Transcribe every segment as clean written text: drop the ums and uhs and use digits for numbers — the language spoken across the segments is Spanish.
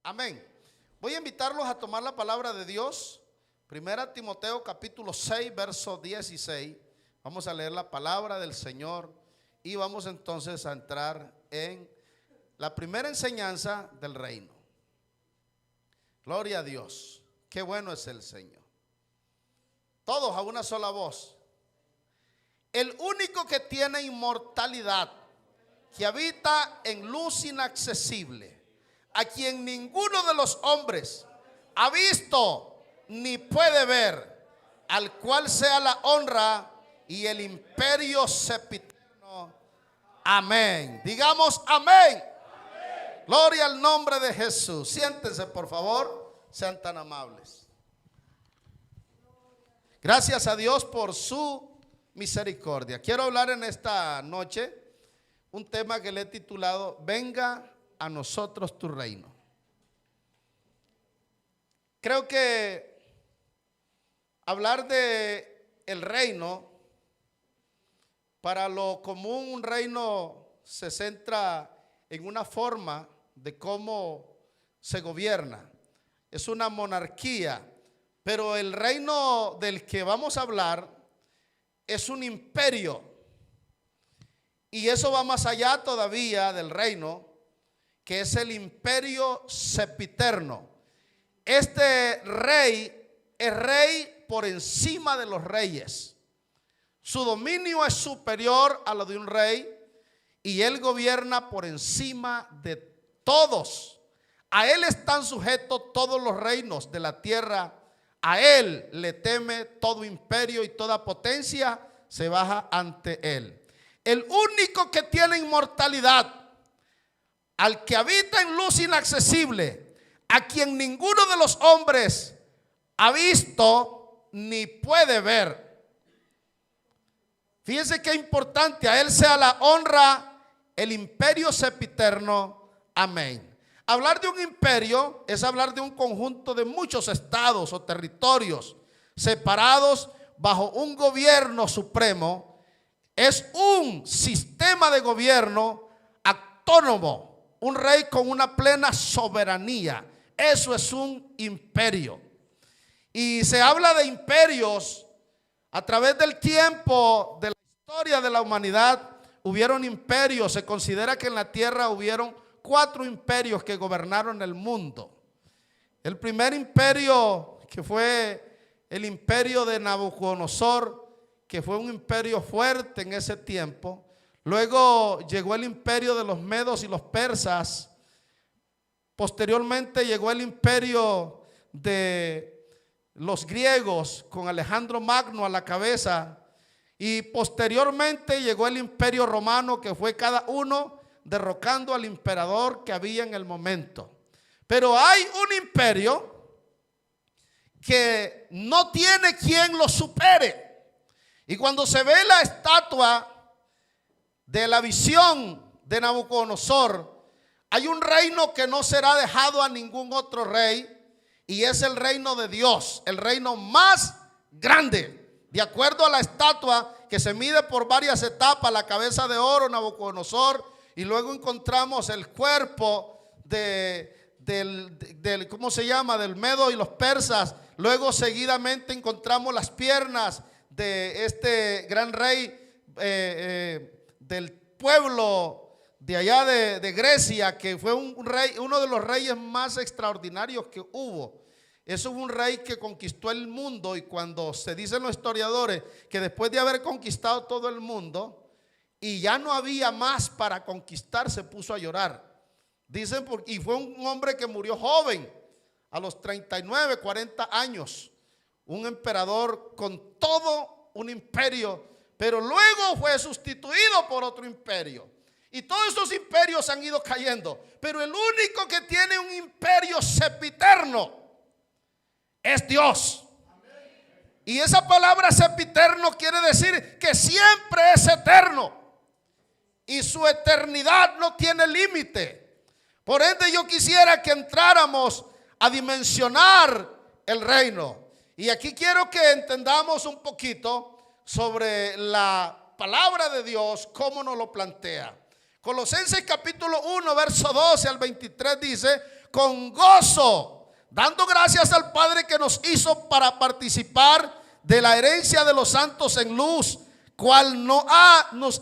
Amén. Voy a invitarlos a tomar la palabra de Dios. Primera Timoteo capítulo 6, verso 16. Vamos a leer la palabra del Señor y vamos entonces a entrar en la primera enseñanza del reino. Gloria a Dios. Qué bueno es el Señor. Todos a una sola voz. El único que tiene inmortalidad, que habita en luz inaccesible, a quien ninguno de los hombres ha visto ni puede ver, al cual sea la honra y el imperio sempiterno. Amén. Digamos amén. Amén. Gloria al nombre de Jesús. Siéntense, por favor, sean tan amables. Gracias a Dios por su misericordia. Quiero hablar en esta noche un tema que le he titulado Venga a nosotros tu reino. Creo que hablar de el reino, para lo común un reino se centra en una forma de cómo se gobierna. Es una monarquía, pero el reino del que vamos a hablar es un imperio. Y eso va más allá todavía del reino, que es el imperio sempiterno. Este rey es rey por encima de los reyes. Su dominio es superior a lo de un rey y él gobierna por encima de todos. A él están sujetos todos los reinos de la tierra. A él le teme todo imperio y toda potencia se baja ante él. El único que tiene inmortalidad, al que habita en luz inaccesible, a quien ninguno de los hombres ha visto ni puede ver. Fíjense qué importante, a él sea la honra, el imperio sempiterno. Amén. Hablar de un imperio es hablar de un conjunto de muchos estados o territorios separados bajo un gobierno supremo. Es un sistema de gobierno autónomo. Un rey con una plena soberanía. Eso es un imperio. Y se habla de imperios a través del tiempo, de la historia de la humanidad. Hubieron imperios. Se considera que en la tierra hubieron 4 imperios que gobernaron el mundo. El primer imperio, que fue el imperio de Nabucodonosor, que fue un imperio fuerte en ese tiempo. Luego llegó el imperio de los medos y los persas. Posteriormente llegó el imperio de los griegos con Alejandro Magno a la cabeza. Y posteriormente llegó el imperio romano, que fue cada uno derrocando al emperador que había en el momento. Pero hay un imperio que no tiene quien lo supere. Y cuando se ve la estatua de la visión de Nabucodonosor, hay un reino que no será dejado a ningún otro rey, y es el reino de Dios, el reino más grande. De acuerdo a la estatua, que se mide por varias etapas: la cabeza de oro, Nabucodonosor, y luego encontramos el cuerpo del ¿cómo se llama?, del medo y los persas. Luego seguidamente encontramos las piernas de este gran rey del pueblo de allá de Grecia, que fue un rey, uno de los reyes más extraordinarios que hubo. Eso fue un rey que conquistó el mundo, y cuando se dicen los historiadores que después de haber conquistado todo el mundo y ya no había más para conquistar, se puso a llorar. Dicen, y fue un hombre que murió joven, a los 39, 40 años. Un emperador con todo un imperio, pero luego fue sustituido por otro imperio. Y todos esos imperios han ido cayendo, pero el único que tiene un imperio sempiterno es Dios. Y esa palabra sempiterno quiere decir que siempre es eterno, y su eternidad no tiene límite. Por ende, yo quisiera que entráramos a dimensionar el reino. Y aquí quiero que entendamos un poquito sobre la palabra de Dios, cómo nos lo plantea. Colosenses capítulo 1, verso 12 al 23 dice: con gozo, dando gracias al Padre que nos hizo para participar de la herencia de los santos en luz, cual nos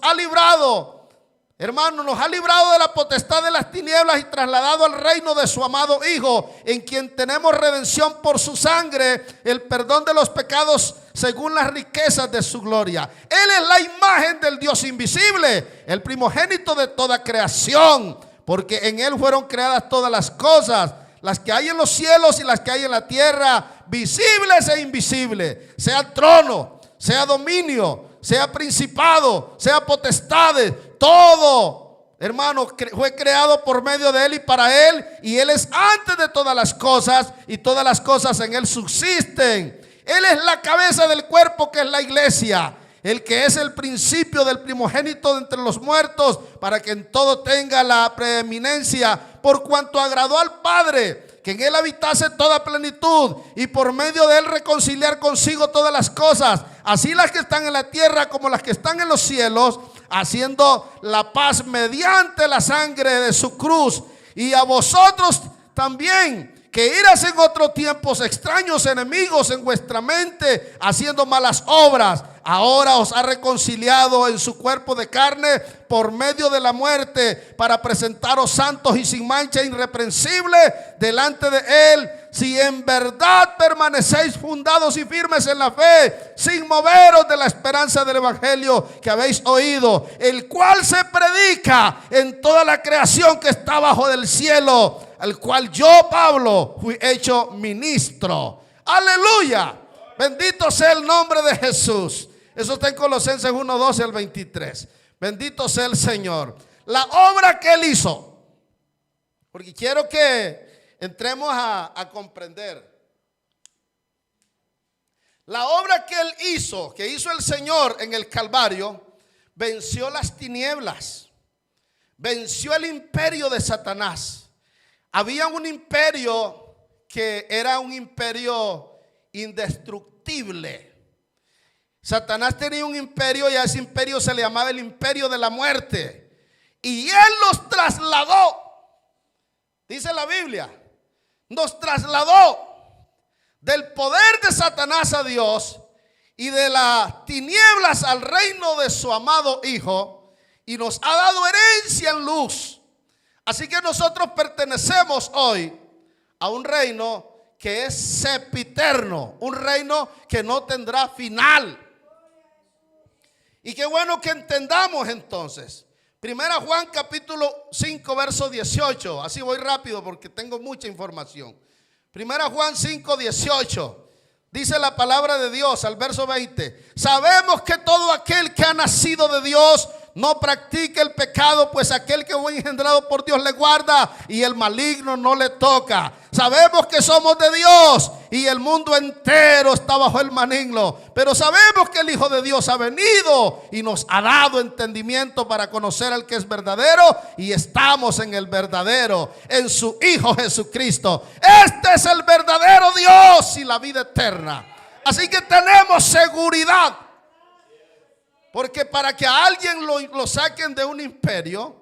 ha librado, hermano, nos ha librado de la potestad de las tinieblas y trasladado al reino de su amado Hijo, en quien tenemos redención por su sangre, el perdón de los pecados según las riquezas de su gloria. Él es la imagen del Dios invisible, el primogénito de toda creación, porque en Él fueron creadas todas las cosas, las que hay en los cielos y las que hay en la tierra, visibles e invisibles, sea trono, sea dominio, sea principado, sea potestades, todo, hermano, fue creado por medio de Él y para Él, y Él es antes de todas las cosas, y todas las cosas en Él subsisten. Él es la cabeza del cuerpo, que es la iglesia, el que es el principio del primogénito de entre los muertos, para que en todo tenga la preeminencia, por cuanto agradó al Padre que en Él habitase toda plenitud, y por medio de Él reconciliar consigo todas las cosas, así las que están en la tierra como las que están en los cielos, haciendo la paz mediante la sangre de su cruz. Y a vosotros también, que eras en otros tiempos extraños enemigos en vuestra mente, haciendo malas obras, ahora os ha reconciliado en su cuerpo de carne por medio de la muerte, para presentaros santos y sin mancha, irreprensibles delante de Él, si en verdad permanecéis fundados y firmes en la fe, sin moveros de la esperanza del evangelio que habéis oído, el cual se predica en toda la creación que está bajo del cielo, al cual yo, Pablo, fui hecho ministro. Aleluya, bendito sea el nombre de Jesús. Eso está en Colosenses 1:12 al 23. Bendito sea el Señor. La obra que Él hizo, porque quiero que entremos a comprender. La obra que Él hizo, que hizo el Señor en el Calvario, venció las tinieblas, venció el imperio de Satanás. Había un imperio que era un imperio indestructible. Satanás tenía un imperio, y a ese imperio se le llamaba el imperio de la muerte. Y Él los trasladó, dice la Biblia, nos trasladó del poder de Satanás a Dios, y de las tinieblas al reino de su amado Hijo, y nos ha dado herencia en luz. Así que nosotros pertenecemos hoy a un reino que es sempiterno, un reino que no tendrá final. Y qué bueno que entendamos entonces. Primera Juan capítulo 5 verso 18. Así voy rápido porque tengo mucha información. Primera Juan 5, 18. Dice la palabra de Dios al verso 20. Sabemos que todo aquel que ha nacido de Dios no practica el pecado, pues aquel que fue engendrado por Dios le guarda, y el maligno no le toca. Sabemos que somos de Dios y el mundo entero está bajo el maligno, pero sabemos que el Hijo de Dios ha venido y nos ha dado entendimiento para conocer al que es verdadero, y estamos en el verdadero, en su Hijo Jesucristo. Este es el verdadero Dios y la vida eterna. Así que tenemos seguridad. Porque para que a alguien lo saquen de un imperio,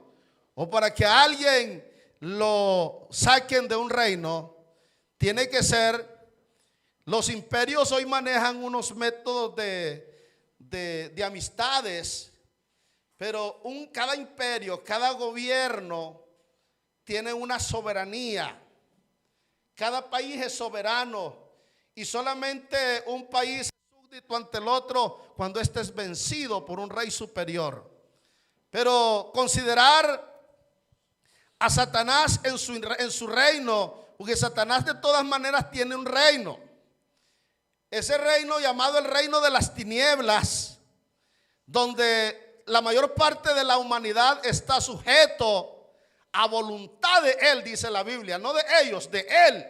o para que a alguien lo saquen de un reino, tiene que ser, los imperios hoy manejan unos métodos de amistades, pero cada imperio, cada gobierno tiene una soberanía. Cada país es soberano, y solamente un país ante el otro cuando éste es vencido por un rey superior. Pero considerar a Satanás en su reino, porque Satanás de todas maneras tiene un reino, ese reino llamado el reino de las tinieblas, donde la mayor parte de la humanidad está sujeto a voluntad de él, dice la Biblia, no de ellos, de él.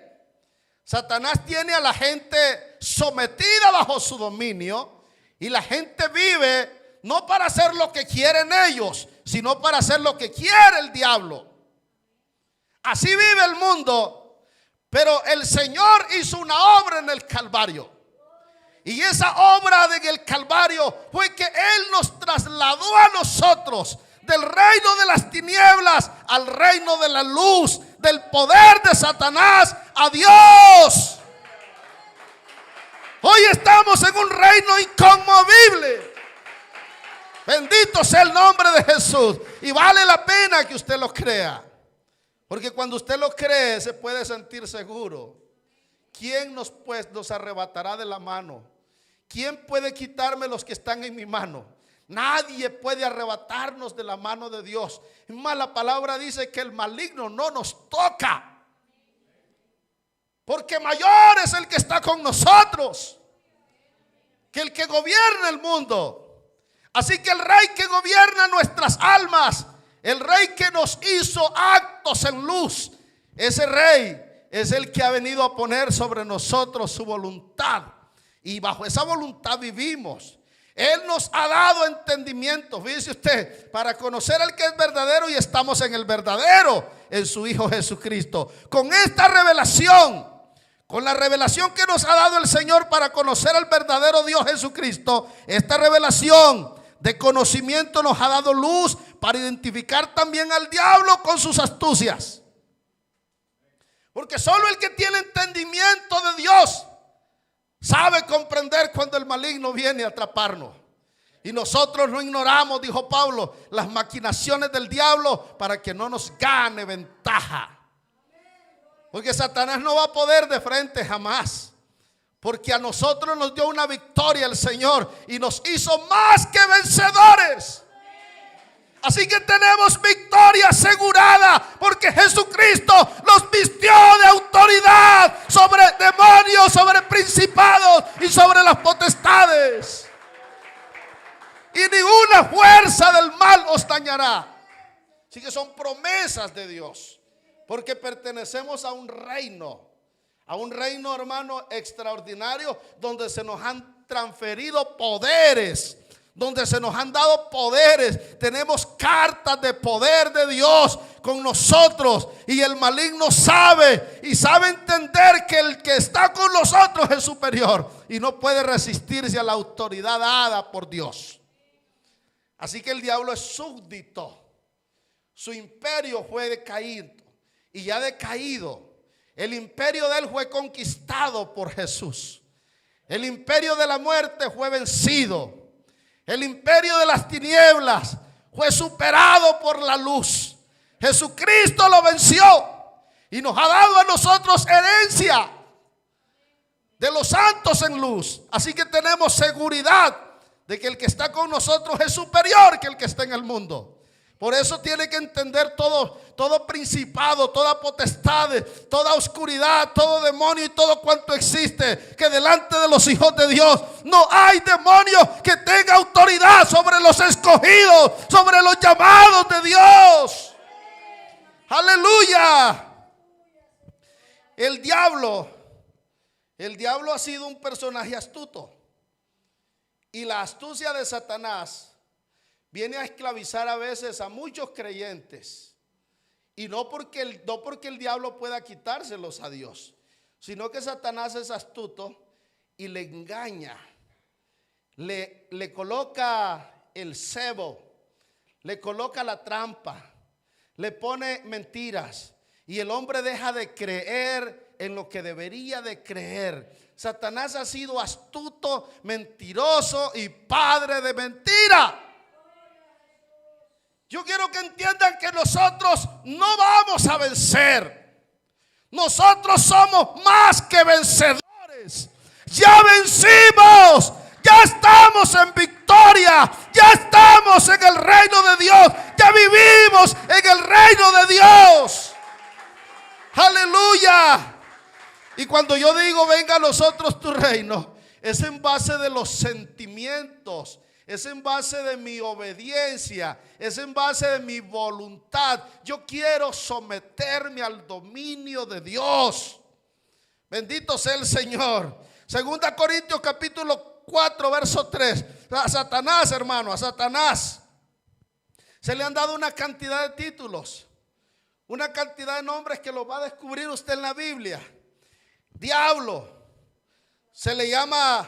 Satanás tiene a la gente sometida bajo su dominio, y la gente vive no para hacer lo que quieren ellos, sino para hacer lo que quiere el diablo. Así vive el mundo, pero el Señor hizo una obra en el Calvario, y esa obra en el Calvario fue que Él nos trasladó a nosotros del reino de las tinieblas al reino de la luz, del poder de Satanás a Dios. Hoy estamos en un reino inconmovible. Bendito sea el nombre de Jesús. Y vale la pena que usted lo crea, porque cuando usted lo cree se puede sentir seguro. ¿Quién nos arrebatará de la mano? ¿Quién puede quitarme los que están en mi mano? Nadie puede arrebatarnos de la mano de Dios. Es más, la palabra dice que el maligno no nos toca, porque mayor es el que está con nosotros que el que gobierna el mundo. Así que el rey que gobierna nuestras almas, el rey que nos hizo actos en luz, ese rey es el que ha venido a poner sobre nosotros su voluntad, y bajo esa voluntad vivimos. Él nos ha dado entendimiento, fíjese usted, para conocer al que es verdadero, y estamos en el verdadero, en su Hijo Jesucristo. Con esta revelación, con la revelación que nos ha dado el Señor para conocer al verdadero Dios Jesucristo, esta revelación de conocimiento nos ha dado luz para identificar también al diablo con sus astucias. Porque solo el que tiene entendimiento de Dios sabe comprender cuando el maligno viene a atraparnos. Y nosotros no ignoramos, dijo Pablo, las maquinaciones del diablo para que no nos gane ventaja. Porque Satanás no va a poder de frente jamás. Porque a nosotros nos dio una victoria el Señor y nos hizo más que vencedores. Así que tenemos victoria asegurada, porque Jesucristo nos vistió de autoridad sobre demonios, sobre principados y sobre las potestades. Y ninguna fuerza del mal os dañará. Así que son promesas de Dios, porque pertenecemos a un reino, hermano, extraordinario, donde se nos han transferido poderes, donde se nos han dado poderes. Tenemos cartas de poder de Dios con nosotros, y el maligno sabe entender que el que está con nosotros es superior y no puede resistirse a la autoridad dada por Dios. Así que el diablo es súbdito. Su imperio fue decaído y ya decaído. El imperio de él fue conquistado por Jesús. El imperio de la muerte fue vencido. El imperio de las tinieblas fue superado por la luz. Jesucristo lo venció y nos ha dado a nosotros herencia de los santos en luz. Así que tenemos seguridad de que el que está con nosotros es superior que el que está en el mundo. Por eso tiene que entender todo principado, toda potestad, toda oscuridad, todo demonio y todo cuanto existe, que delante de los hijos de Dios no hay demonio que tenga autoridad sobre los escogidos, sobre los llamados de Dios. Aleluya. El diablo ha sido un personaje astuto, y la astucia de Satanás viene a esclavizar a veces a muchos creyentes. Y no porque el diablo pueda quitárselos a Dios, sino que Satanás es astuto y le engaña. Le coloca el cebo, le coloca la trampa, le pone mentiras, y el hombre deja de creer en lo que debería de creer. Satanás ha sido astuto, mentiroso y padre de mentira. Yo quiero que entiendan que nosotros no vamos a vencer. Nosotros somos más que vencedores. Ya vencimos. Ya estamos en victoria. Ya estamos en el reino de Dios. Ya vivimos en el reino de Dios. Aleluya. Y cuando yo digo venga a nosotros tu reino, es en base de los sentimientos, es en base de mi obediencia, es en base de mi voluntad. Yo quiero someterme al dominio de Dios. Bendito sea el Señor. Segunda Corintios capítulo 4 verso 3. A Satanás, hermano, a Satanás se le han dado una cantidad de títulos, una cantidad de nombres que los va a descubrir usted en la Biblia. Diablo, se le llama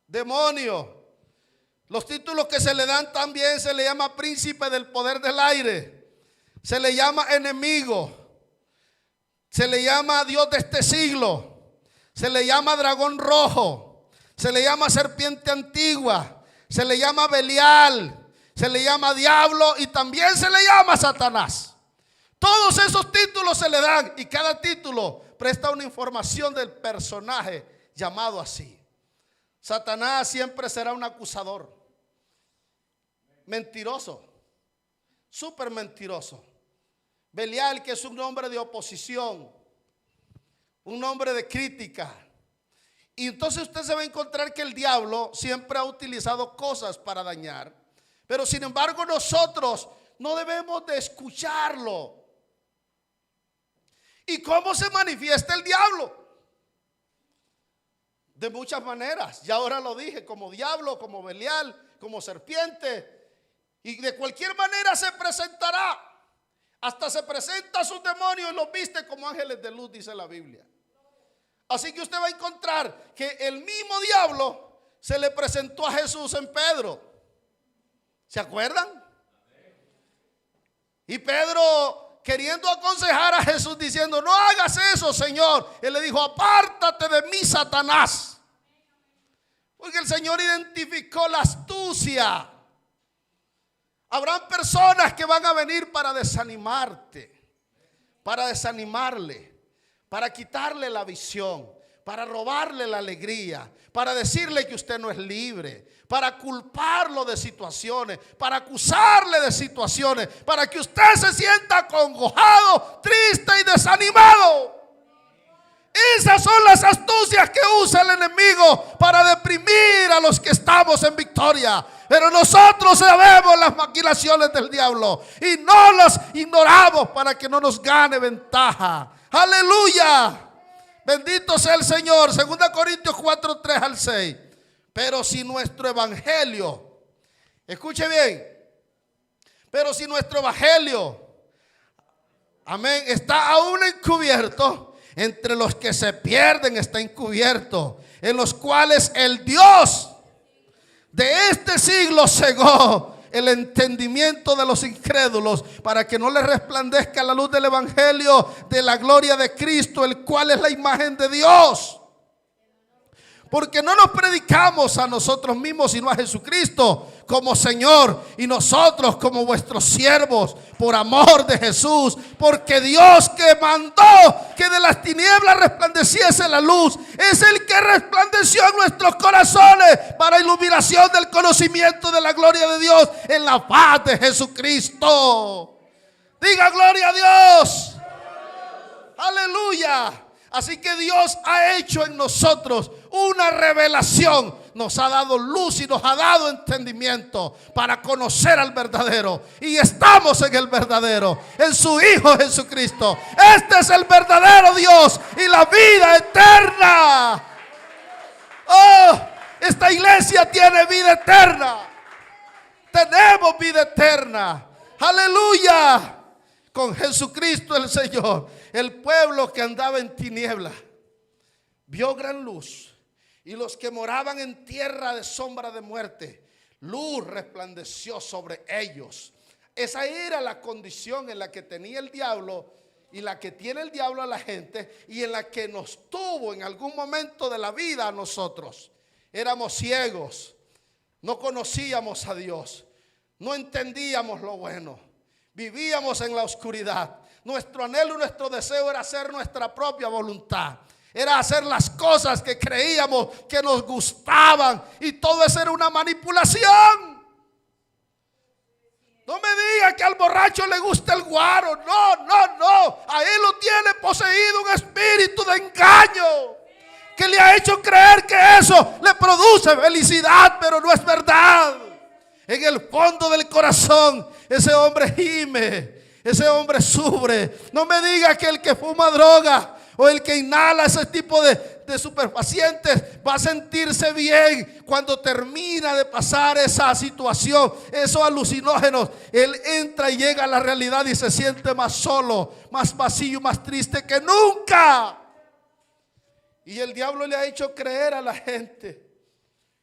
demonio, Los títulos que se le dan también se le llama príncipe del poder del aire, se le llama enemigo, se le llama Dios de este siglo, se le llama dragón rojo, se le llama serpiente antigua, se le llama Belial, se le llama diablo y también se le llama Satanás. Todos esos títulos se le dan y cada título presta una información del personaje llamado así. Satanás siempre será un acusador, mentiroso, súper mentiroso. Belial, que es un hombre de oposición, un hombre de crítica. Y entonces usted se va a encontrar que el diablo siempre ha utilizado cosas para dañar, pero sin embargo nosotros no debemos de escucharlo. ¿Y cómo se manifiesta el diablo? De muchas maneras. Ya ahora lo dije, como diablo, como Belial, como serpiente. Y de cualquier manera se presentará. Hasta se presenta a sus demonios y los viste como ángeles de luz, dice la Biblia. Así que usted va a encontrar que el mismo diablo se le presentó a Jesús en Pedro. ¿Se acuerdan? Y Pedro, queriendo aconsejar a Jesús, diciendo: no hagas eso, Señor. Él le dijo: apártate de mí, Satanás. Porque el Señor identificó la astucia. Habrán personas que van a venir para desanimarte, para desanimarle, para quitarle la visión, para robarle la alegría, para decirle que usted no es libre, para culparlo de situaciones, para acusarle de situaciones, para que usted se sienta acongojado, triste y desanimado. Esas son las astucias que usa el enemigo para deprimir a los que estamos en victoria. Pero nosotros sabemos las maquinaciones del diablo y no las ignoramos para que no nos gane ventaja. Aleluya. Bendito sea el Señor. 2 Corintios 4, 3 al 6. Pero si nuestro evangelio, escuche bien, pero si nuestro evangelio, amén, está aún encubierto, entre los que se pierden está encubierto, en los cuales el Dios de este siglo cegó el entendimiento de los incrédulos, para que no les resplandezca la luz del evangelio de la gloria de Cristo, el cual es la imagen de Dios. Porque no nos predicamos a nosotros mismos, sino a Jesucristo como Señor, y nosotros como vuestros siervos por amor de Jesús. Porque Dios, que mandó que de las tinieblas resplandeciese la luz, es el que resplandeció en nuestros corazones para iluminación del conocimiento de la gloria de Dios en la faz de Jesucristo. Diga gloria a Dios. Aleluya. Así que Dios ha hecho en nosotros una revelación, nos ha dado luz y nos ha dado entendimiento para conocer al verdadero. Y estamos en el verdadero, en su Hijo Jesucristo. Este es el verdadero Dios y la vida eterna. Oh, esta iglesia tiene vida eterna. Tenemos vida eterna. Aleluya. Con Jesucristo el Señor. El pueblo que andaba en tiniebla vio gran luz, y los que moraban en tierra de sombra de muerte, luz resplandeció sobre ellos. Esa era la condición en la que tenía el diablo y la que tiene el diablo a la gente, y en la que nos tuvo en algún momento de la vida a nosotros. Éramos ciegos, no conocíamos a Dios, no entendíamos lo bueno, vivíamos en la oscuridad. Nuestro anhelo y nuestro deseo era hacer nuestra propia voluntad. Era hacer las cosas que creíamos que nos gustaban. Y todo eso era una manipulación. No me diga que al borracho le gusta el guaro. No, no, no. A él lo tiene poseído un espíritu de engaño, que le ha hecho creer que eso le produce felicidad, pero no es verdad. En el fondo del corazón ese hombre gime. Ese hombre sufre. No me diga que el que fuma droga o el que inhala ese tipo de superfacientes va a sentirse bien cuando termina de pasar esa situación, esos alucinógenos. Él entra y llega a la realidad y se siente más solo, más vacío, más triste que nunca. Y el diablo le ha hecho creer a la gente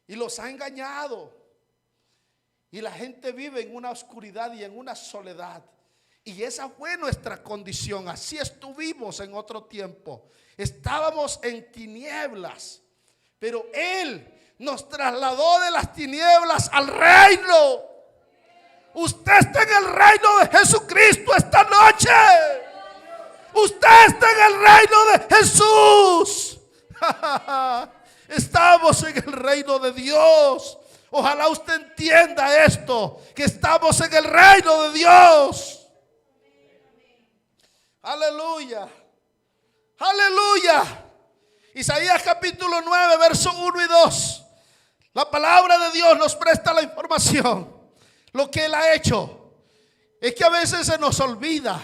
y los ha engañado. Y la gente vive en una oscuridad y en una soledad. Y esa fue nuestra condición. Así estuvimos en otro tiempo. Estábamos en tinieblas. Pero Él nos trasladó de las tinieblas al reino. Usted está en el reino de Jesucristo esta noche. Usted está en el reino de Jesús. Estamos en el reino de Dios. Ojalá usted entienda esto, que estamos en el reino de Dios. Aleluya. Aleluya. Isaías capítulo 9, verso 1 y 2. La palabra de Dios nos presta la información. Lo que Él ha hecho. Es que a veces se nos olvida.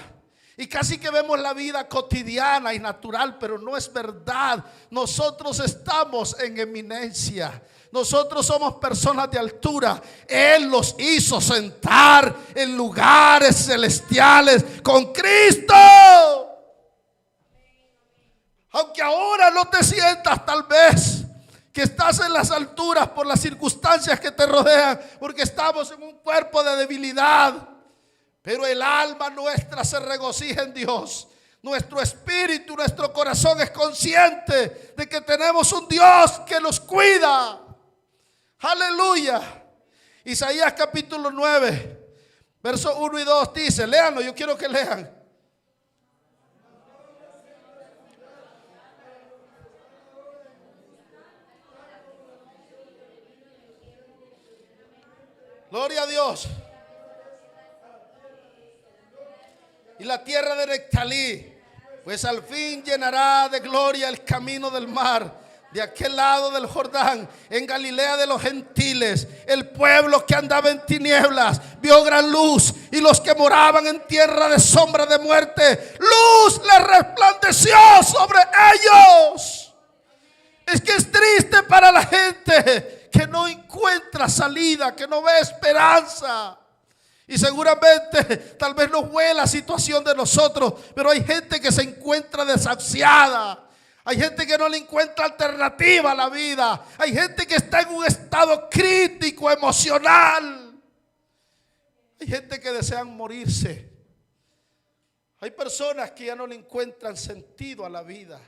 Y casi que vemos la vida cotidiana y natural, pero no es verdad. Nosotros estamos en eminencia. Nosotros somos personas de altura. Él los hizo sentar en lugares celestiales con Cristo. Aunque ahora no te sientas tal vez que estás en las alturas por las circunstancias que te rodean, porque estamos en un cuerpo de debilidad. Pero el alma nuestra se regocija en Dios. Nuestro espíritu, nuestro corazón es consciente de que tenemos un Dios que nos cuida. Aleluya. Isaías capítulo 9, verso 1 y 2 dice, léanlo, yo quiero que lean. Gloria a Dios. Y la tierra de Neftalí, pues al fin llenará de gloria el camino del mar, de aquel lado del Jordán, en Galilea de los gentiles. El pueblo que andaba en tinieblas vio gran luz, y los que moraban en tierra de sombra de muerte, luz les resplandeció sobre ellos. Es que es triste para la gente que no encuentra salida, que no ve esperanza. Y seguramente tal vez no fue la situación de nosotros, pero hay gente que se encuentra desahuciada. Hay gente que no le encuentra alternativa a la vida. Hay gente que está en un estado crítico, emocional. Hay gente que desean morirse. Hay personas que ya no le encuentran sentido a la vida.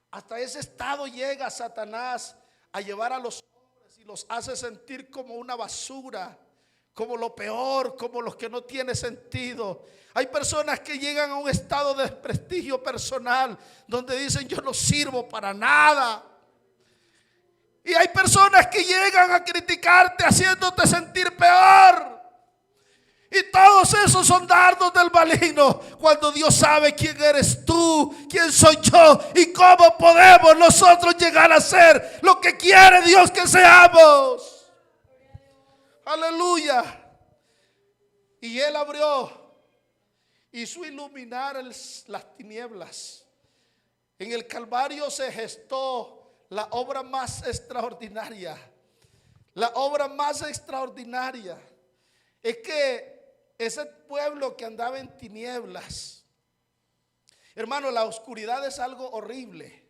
Hasta ese estado llega Satanás a llevar a los hombres y los hace sentir como una basura, como lo peor, como los que no tiene sentido. Hay personas que llegan a un estado de desprestigio personal, donde dicen yo no sirvo para nada. Y hay personas que llegan a criticarte haciéndote sentir peor. Y todos esos son dardos del maligno, cuando Dios sabe quién eres tú, quién soy yo y cómo podemos nosotros llegar a ser lo que quiere Dios que seamos. Aleluya. Y Él abrió, hizo iluminar las tinieblas. En el Calvario se gestó la obra más extraordinaria. La obra más extraordinaria es que ese pueblo que andaba en tinieblas, hermano, la oscuridad es algo horrible.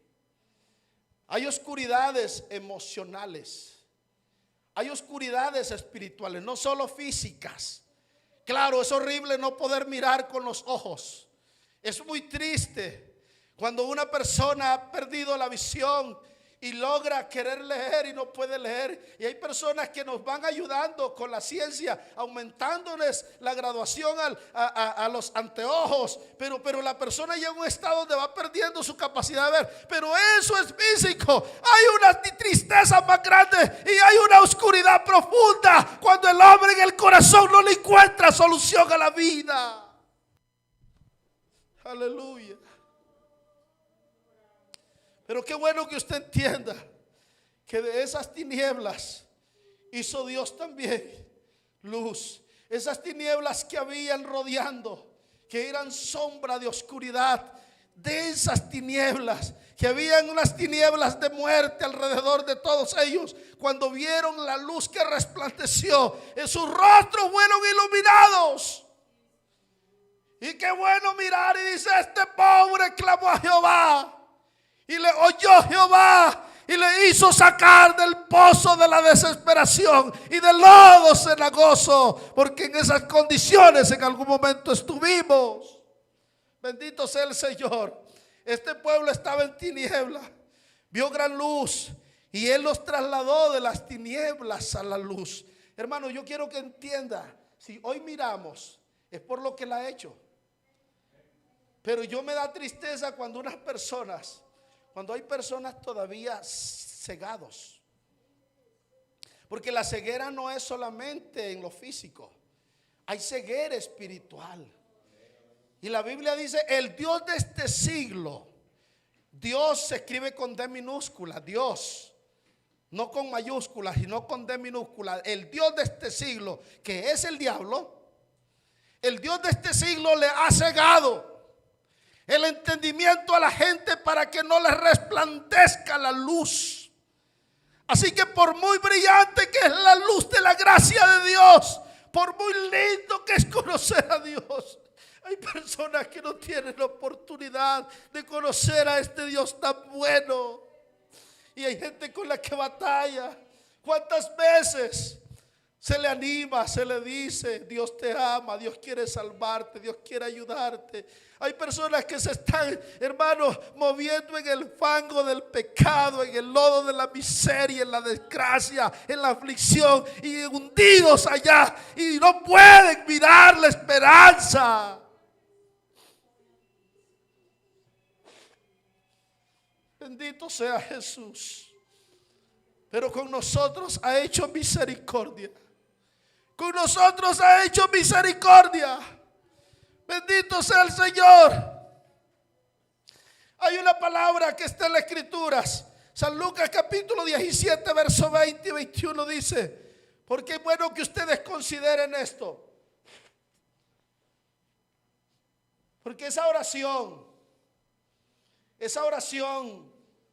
Hay oscuridades emocionales. Hay oscuridades espirituales, no solo físicas. Claro, es horrible no poder mirar con los ojos. Es muy triste cuando una persona ha perdido la visión y logra querer leer y no puede leer. Y hay personas que nos van ayudando con la ciencia, aumentándoles la graduación a los anteojos. Pero la persona llega a un estado donde va perdiendo su capacidad de ver. Pero eso es físico. Hay una tristeza más grande y hay una oscuridad profunda cuando el hombre en el corazón no le encuentra solución a la vida. Aleluya. Pero qué bueno que usted entienda que de esas tinieblas hizo Dios también luz. Esas tinieblas que habían rodeando, que eran sombra de oscuridad, de esas tinieblas, que habían unas tinieblas de muerte alrededor de todos ellos, cuando vieron la luz que resplandeció, en sus rostros fueron iluminados. Y qué bueno mirar y dice: este pobre clamó a Jehová y le oyó Jehová y le hizo sacar del pozo de la desesperación y del lodo cenagoso, porque en esas condiciones en algún momento estuvimos. Bendito sea el Señor. Este pueblo estaba en tiniebla, vio gran luz y Él los trasladó de las tinieblas a la luz. Hermano, yo quiero que entienda, si hoy miramos es por lo que Él ha hecho. Pero yo me da tristeza cuando hay personas todavía cegados. Porque la ceguera no es solamente en lo físico, hay ceguera espiritual. Y la Biblia dice, el Dios de este siglo, Dios se escribe con D minúscula, Dios, no con mayúsculas, sino con D minúscula. El Dios de este siglo, que es el diablo, el Dios de este siglo le ha cegado el entendimiento a la gente para que no les resplandezca la luz. Así que por muy brillante que es la luz de la gracia de Dios, por muy lindo que es conocer a Dios, hay personas que no tienen la oportunidad de conocer a este Dios tan bueno. Y hay gente con la que batalla. ¿Cuántas veces se le anima, se le dice, Dios te ama, Dios quiere salvarte, Dios quiere ayudarte? Hay personas que se están, hermanos, moviendo en el fango del pecado, en el lodo de la miseria, en la desgracia, en la aflicción, y hundidos allá, y no pueden mirar la esperanza. Bendito sea Jesús. Pero con nosotros ha hecho misericordia. Con nosotros ha hecho misericordia. Bendito sea el Señor. Hay una palabra que está en las Escrituras. San Lucas capítulo 17 verso 20 y 21 dice: porque es bueno que ustedes consideren esto. Porque esa oración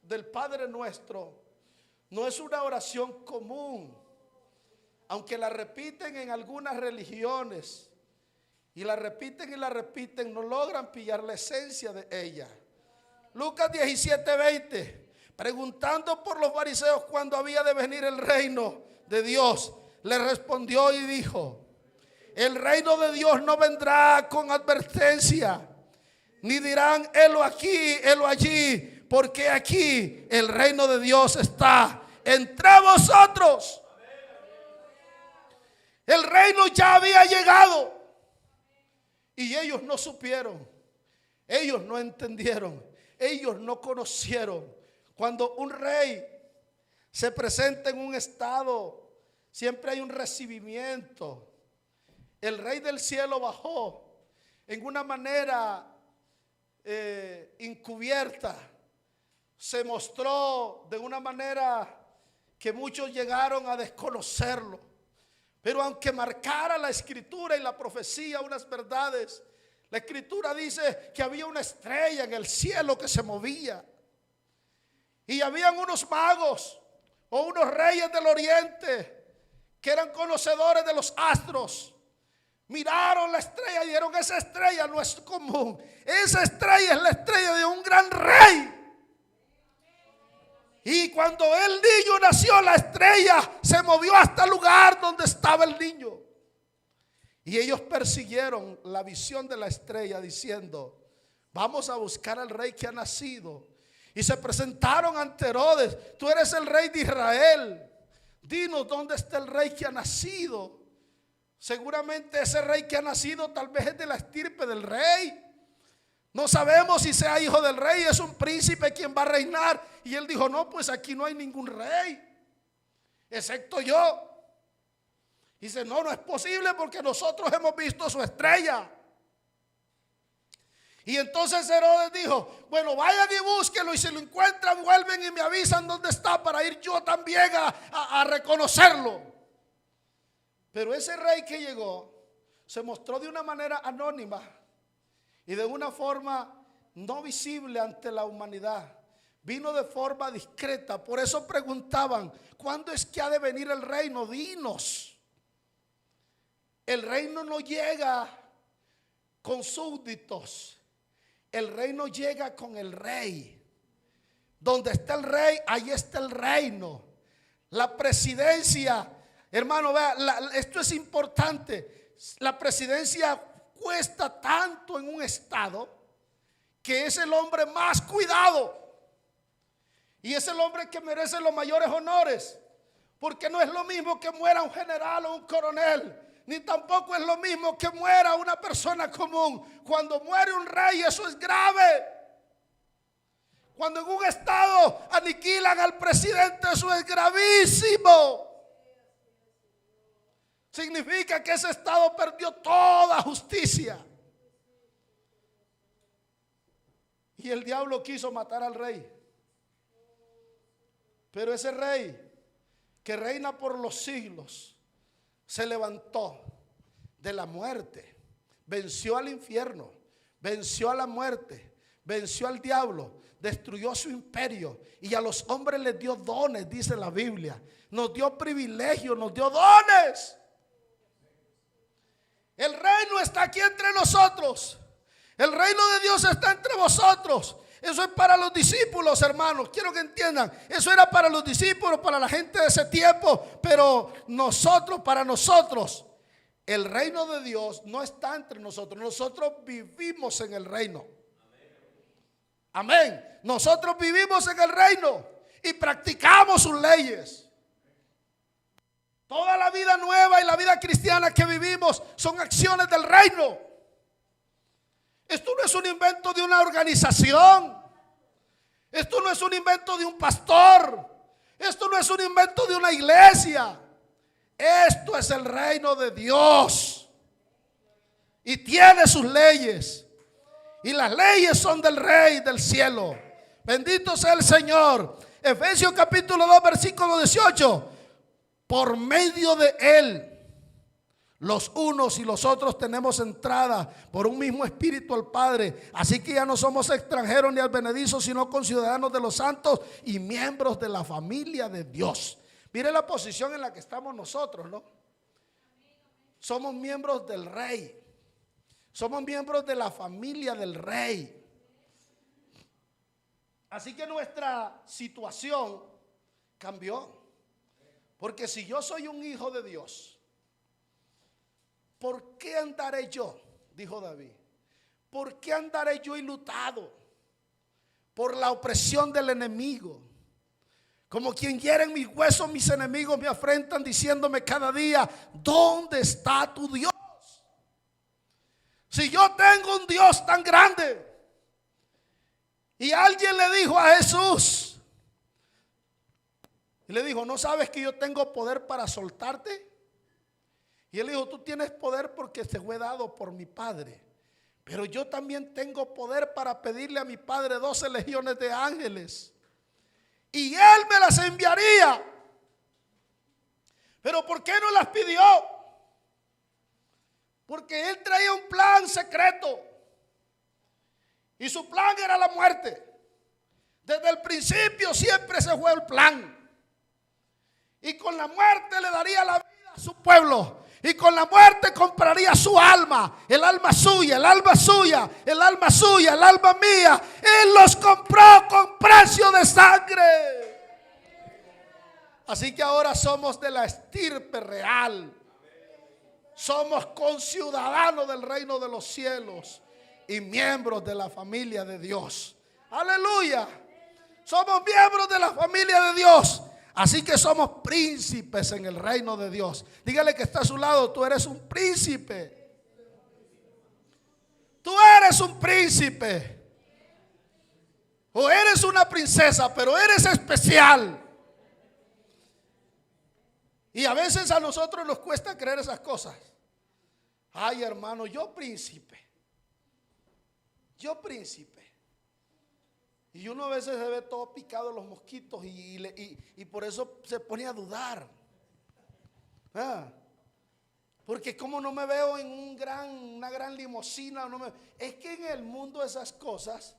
del Padre Nuestro no es una oración común, aunque la repiten en algunas religiones y la repiten, no logran pillar la esencia de ella. Lucas 17:20, preguntando por los fariseos cuándo había de venir el reino de Dios, le respondió y dijo: el reino de Dios no vendrá con advertencia, ni dirán helo aquí, helo allí, porque aquí el reino de Dios está entre vosotros. El reino ya había llegado y ellos no supieron, ellos no entendieron, ellos no conocieron. Cuando un rey se presenta en un estado, siempre hay un recibimiento. El rey del cielo bajó en una manera encubierta, se mostró de una manera que muchos llegaron a desconocerlo. Pero aunque marcara la escritura y la profecía unas verdades, la escritura dice que había una estrella en el cielo que se movía, y habían unos magos o unos reyes del oriente que eran conocedores de los astros. Miraron la estrella y dijeron: esa estrella no es común, esa estrella es la estrella de un gran rey. Y cuando el niño nació, la estrella se movió hasta el lugar donde estaba el niño. Y ellos persiguieron la visión de la estrella diciendo: vamos a buscar al rey que ha nacido. Y se presentaron ante Herodes: tú eres el rey de Israel, dinos dónde está el rey que ha nacido. Seguramente ese rey que ha nacido tal vez es de la estirpe del rey. No sabemos si sea hijo del rey, es un príncipe quien va a reinar. Y él dijo: no, pues aquí no hay ningún rey, excepto yo. Dice: no es posible porque nosotros hemos visto su estrella. Y entonces Herodes dijo: bueno, vayan y búsquenlo, y si lo encuentran vuelven y me avisan dónde está para ir yo también a reconocerlo. Pero ese rey que llegó se mostró de una manera anónima y de una forma no visible ante la humanidad. Vino de forma discreta. Por eso preguntaban: ¿cuándo es que ha de venir el reino? Dinos. El reino no llega con súbditos, el reino llega con el rey. Donde está el rey, ahí está el reino. La presidencia, hermano, vea, esto es importante. La presidencia cuesta tanto en un estado que es el hombre más cuidado. Y es el hombre que merece los mayores honores. Porque no es lo mismo que muera un general o un coronel. Ni tampoco es lo mismo que muera una persona común. Cuando muere un rey, eso es grave. Cuando en un estado aniquilan al presidente, eso es gravísimo. Significa que ese estado perdió toda justicia. Y el diablo quiso matar al rey. Pero ese rey que reina por los siglos se levantó de la muerte, venció al infierno, venció a la muerte, venció al diablo, destruyó su imperio y a los hombres les dio dones, dice la Biblia. Nos dio privilegios, nos dio dones. El reino está aquí entre nosotros. El reino de Dios está entre vosotros. Eso es para los discípulos, hermanos. Quiero que entiendan. Eso era para los discípulos, para la gente de ese tiempo. Pero nosotros, para nosotros, el reino de Dios no está entre nosotros. Nosotros vivimos en el reino. Amén. Nosotros vivimos en el reino y practicamos sus leyes. Toda la vida nueva y la vida cristiana que vivimos son acciones del reino. Esto no es un invento de una organización. Esto no es un invento de un pastor. Esto no es un invento de una iglesia. Esto es el reino de Dios. Y tiene sus leyes. Y las leyes son del Rey del cielo. Bendito sea el Señor. Efesios capítulo 2 versículo 18. Por medio de Él, los unos y los otros tenemos entrada por un mismo espíritu al Padre. Así que ya no somos extranjeros ni advenedizos, sino conciudadanos de los santos y miembros de la familia de Dios. Mire la posición en la que estamos nosotros, ¿no? Somos miembros del Rey. Somos miembros de la familia del Rey. Así que nuestra situación cambió. Porque si yo soy un hijo de Dios, ¿por qué andaré yo? Dijo David. ¿Por qué andaré yo enlutado por la opresión del enemigo? Como quien hiere en mis huesos, mis enemigos me afrentan diciéndome cada día: ¿dónde está tu Dios? Si yo tengo un Dios tan grande. Y alguien le dijo a Jesús, y le dijo: ¿no sabes que yo tengo poder para soltarte? Y él dijo: tú tienes poder porque te fue dado por mi Padre. Pero yo también tengo poder para pedirle a mi Padre 12 legiones de ángeles. Y Él me las enviaría. Pero ¿por qué no las pidió? Porque Él traía un plan secreto. Y su plan era la muerte. Desde el principio siempre se fue el plan. Y con la muerte le daría la vida a su pueblo. Y con la muerte compraría su alma. El alma suya, el alma suya, el alma suya, el alma mía. Él los compró con precio de sangre. Así que ahora somos de la estirpe real. Somos conciudadanos del reino de los cielos y miembros de la familia de Dios. Aleluya. Somos miembros de la familia de Dios. Así que somos príncipes en el reino de Dios. Dígale que está a su lado: tú eres un príncipe. Tú eres un príncipe. O eres una princesa, pero eres especial. Y a veces a nosotros nos cuesta creer esas cosas. Ay, hermano, yo príncipe. Yo príncipe. Y uno a veces se ve todo picado en los mosquitos y por eso se pone a dudar. Porque como no me veo en una gran limusina. Es que en el mundo esas cosas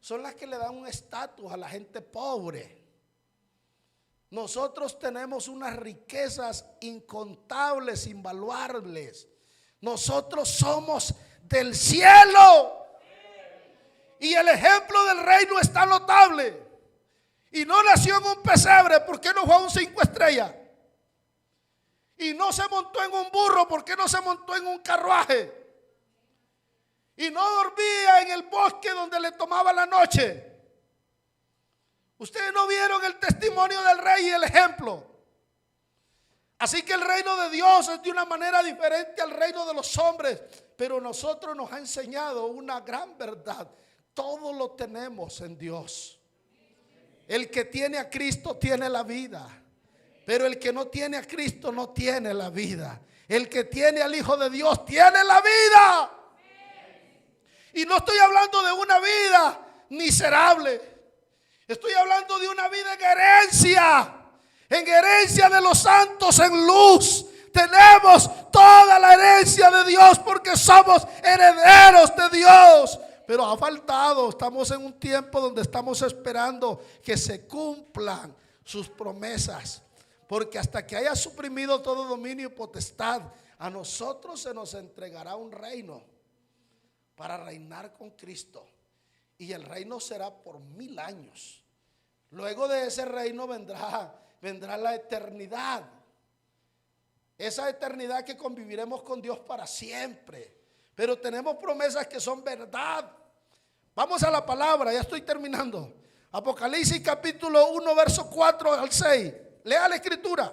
son las que le dan un estatus a la gente pobre. Nosotros tenemos unas riquezas incontables, invaluables. Nosotros somos del cielo. Y el ejemplo del reino está notable. Y no nació en un pesebre, ¿por qué no fue a un 5 estrellas? Y no se montó en un burro, ¿por qué no se montó en un carruaje? Y no dormía en el bosque donde le tomaba la noche. Ustedes no vieron el testimonio del rey y el ejemplo. Así que el reino de Dios es de una manera diferente al reino de los hombres. Pero nosotros nos ha enseñado una gran verdad. Todo lo tenemos en Dios. El que tiene a Cristo tiene la vida. Pero el que no tiene a Cristo no tiene la vida. El que tiene al Hijo de Dios tiene la vida. Y no estoy hablando de una vida miserable. Estoy hablando de una vida en herencia de los santos en luz. Tenemos toda la herencia de Dios porque somos herederos de Dios. Pero ha faltado, estamos en un tiempo donde estamos esperando que se cumplan sus promesas. Porque hasta que haya suprimido todo dominio y potestad, a nosotros se nos entregará un reino para reinar con Cristo. Y el reino será por 1000 años. Luego de ese reino vendrá la eternidad. Esa eternidad que conviviremos con Dios para siempre. Pero tenemos promesas que son verdad. Vamos a la palabra, ya estoy terminando. Apocalipsis capítulo 1, verso 4 al 6. Lea la escritura.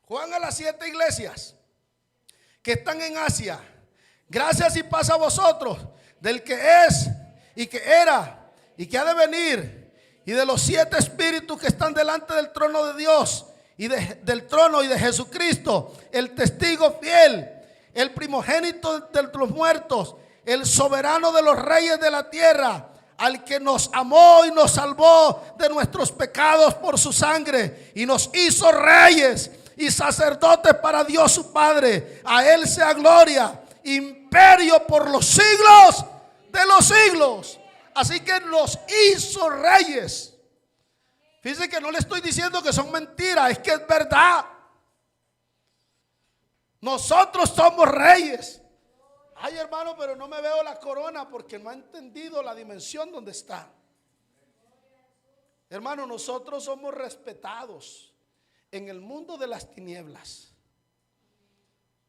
Juan a las 7 iglesias que están en Asia. Gracias y paz a vosotros, del que es y que era y que ha de venir, y de los 7 espíritus que están delante del trono de Dios y del trono y de Jesucristo, el testigo fiel, el primogénito de los muertos, el soberano de los reyes de la tierra, al que nos amó y nos salvó de nuestros pecados por su sangre y nos hizo reyes y sacerdotes para Dios su Padre. A él sea gloria, imperio por los siglos de los siglos. Así que nos hizo reyes. Fíjense que no le estoy diciendo que son mentiras, es que es verdad. Nosotros somos reyes. Ay, hermano, pero no me veo la corona porque no ha entendido la dimensión donde está. Hermano, nosotros somos respetados en el mundo de las tinieblas.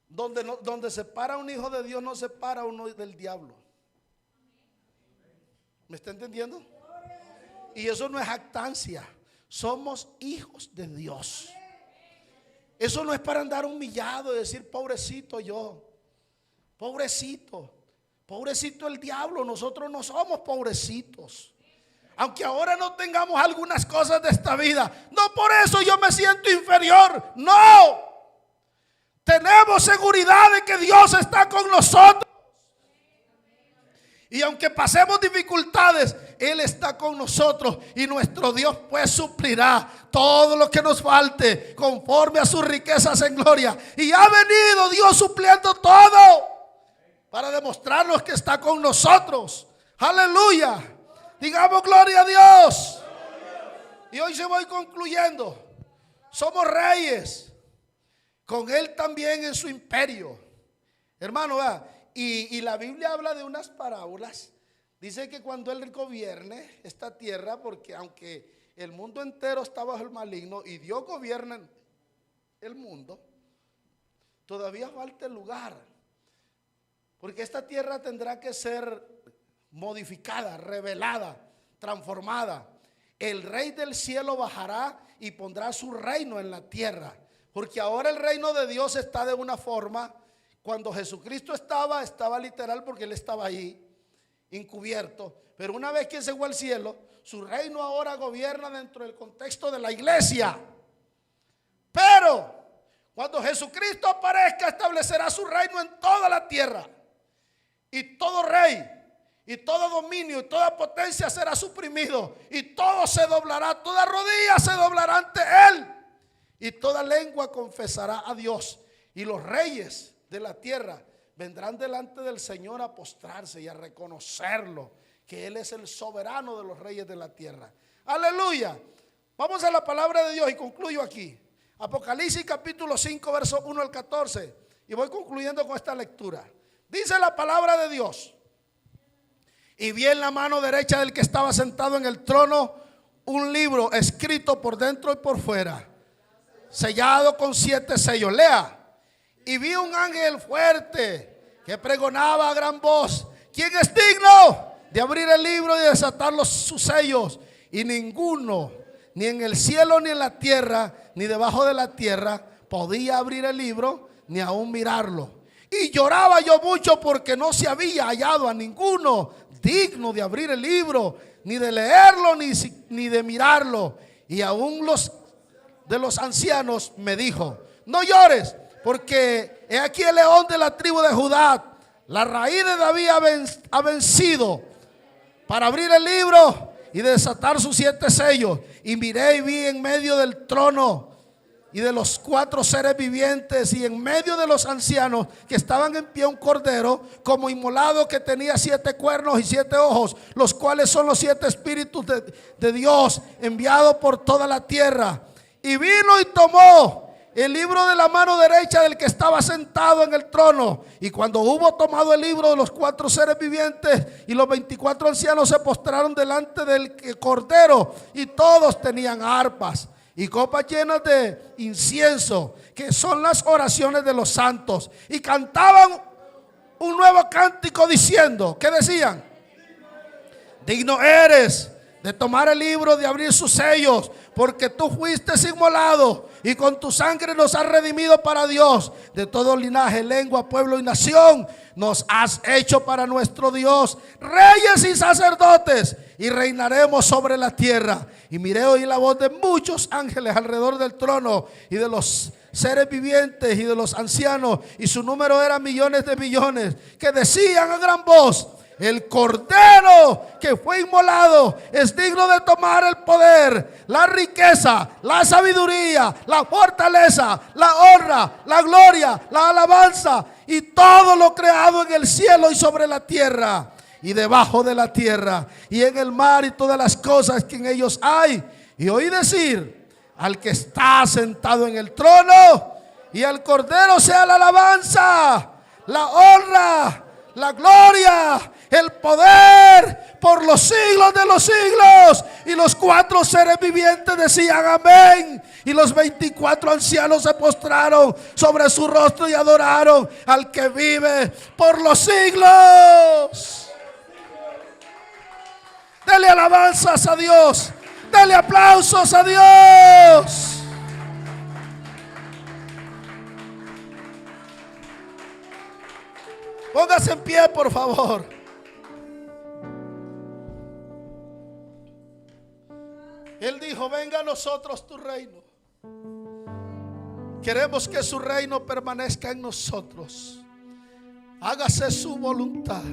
Donde se para un hijo de Dios, no se para uno del diablo. ¿Me está entendiendo? Y eso no es jactancia. Somos hijos de Dios. Eso no es para andar humillado y decir pobrecito yo. Pobrecito. Pobrecito el diablo. Nosotros no somos pobrecitos. Aunque ahora no tengamos algunas cosas de esta vida, no por eso yo me siento inferior. No. Tenemos seguridad de que Dios está con nosotros. Y aunque pasemos dificultades, Él está con nosotros. Y nuestro Dios pues suplirá todo lo que nos falte conforme a sus riquezas en gloria. Y ha venido Dios supliendo todo para demostrarnos que está con nosotros. Aleluya. Digamos gloria a Dios. Y hoy se voy concluyendo. Somos reyes, con Él también en su imperio. Hermano, ¿verdad? Y la Biblia habla de unas parábolas. Dice que cuando Él gobierne esta tierra, porque aunque el mundo entero está bajo el maligno y Dios gobierna el mundo, todavía falta el lugar. Porque esta tierra tendrá que ser modificada, revelada, transformada. El Rey del cielo bajará y pondrá su reino en la tierra. Porque ahora el reino de Dios está de una forma. Cuando Jesucristo estaba literal porque Él estaba ahí, encubierto. Pero una vez que se fue al cielo, su reino ahora gobierna dentro del contexto de la iglesia. Pero cuando Jesucristo aparezca, establecerá su reino en toda la tierra. Y todo rey, y todo dominio, y toda potencia será suprimido. Y todo se doblará, toda rodilla se doblará ante Él. Y toda lengua confesará a Dios. Y los reyes de la tierra vendrán delante del Señor a postrarse y a reconocerlo, que Él es el soberano de los reyes de la tierra. Aleluya. Vamos a la palabra de Dios y concluyo aquí. Apocalipsis capítulo 5 verso 1 al 14. Y voy concluyendo con esta lectura. Dice la palabra de Dios: Y vi en la mano derecha del que estaba sentado en el trono un libro escrito por dentro y por fuera, sellado con 7 sellos. Lea. Y vi un ángel fuerte que pregonaba a gran voz: ¿quién es digno de abrir el libro y desatar sus sellos? Y ninguno, ni en el cielo, ni en la tierra, ni debajo de la tierra, podía abrir el libro, ni aún mirarlo. Y lloraba yo mucho porque no se había hallado a ninguno digno de abrir el libro, ni de leerlo, ni de mirarlo. Y aún los de los ancianos me dijo: no llores, porque he aquí el león de la tribu de Judá, la raíz de David, ha vencido para abrir el libro y desatar sus 7 sellos. Y miré y vi en medio del trono y de los 4 seres vivientes y en medio de los ancianos que estaban en pie un cordero como inmolado, que tenía 7 cuernos y 7 ojos, los cuales son los 7 espíritus de Dios enviados por toda la tierra. Y vino y tomó el libro de la mano derecha del que estaba sentado en el trono. Y cuando hubo tomado el libro, de los 4 seres vivientes y los 24 ancianos se postraron delante del cordero, y todos tenían arpas y copas llenas de incienso, que son las oraciones de los santos, y cantaban un nuevo cántico diciendo, ¿qué decían? Digno eres de tomar el libro, de abrir sus sellos, porque tú fuiste inmolado y con tu sangre nos has redimido para Dios de todo linaje, lengua, pueblo y nación. Nos has hecho para nuestro Dios reyes y sacerdotes, y reinaremos sobre la tierra. Y miré, oí la voz de muchos ángeles alrededor del trono y de los seres vivientes y de los ancianos, y su número era millones de millones, que decían a gran voz: el cordero que fue inmolado es digno de tomar el poder, la riqueza, la sabiduría, la fortaleza, la honra, la gloria, la alabanza y todo lo creado en el cielo y sobre la tierra y debajo de la tierra y en el mar y todas las cosas que en ellos hay. Y oí decir al que está sentado en el trono y al cordero sea la alabanza, la honra, la gloria, el poder por los siglos de los siglos. Y los 4 seres vivientes decían amén. Y los 24 ancianos se postraron sobre su rostro y adoraron al que vive por los siglos. Dele alabanzas a Dios, dele aplausos a Dios. Póngase en pie, por favor. Él dijo: venga a nosotros tu reino. Queremos que su reino permanezca en nosotros. Hágase su voluntad.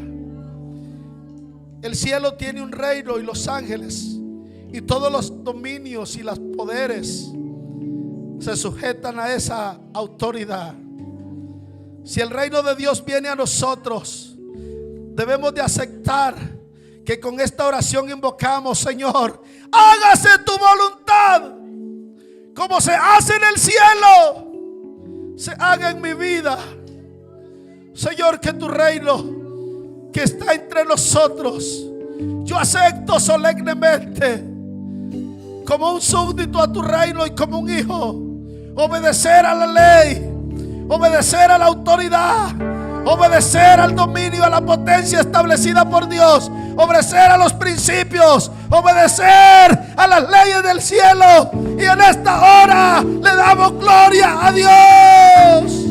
El cielo tiene un reino y los ángeles y todos los dominios y los poderes se sujetan a esa autoridad. Si el reino de Dios viene a nosotros, debemos de aceptar que con esta oración invocamos: Señor, hágase tu voluntad, como se hace en el cielo, se haga en mi vida. Señor, que tu reino que está entre nosotros, yo acepto solemnemente como un súbdito a tu reino y como un hijo, obedecer a la ley, obedecer a la autoridad, obedecer al dominio, a la potencia establecida por Dios, obedecer a los principios, obedecer a las leyes del cielo. Y en esta hora le damos gloria a Dios.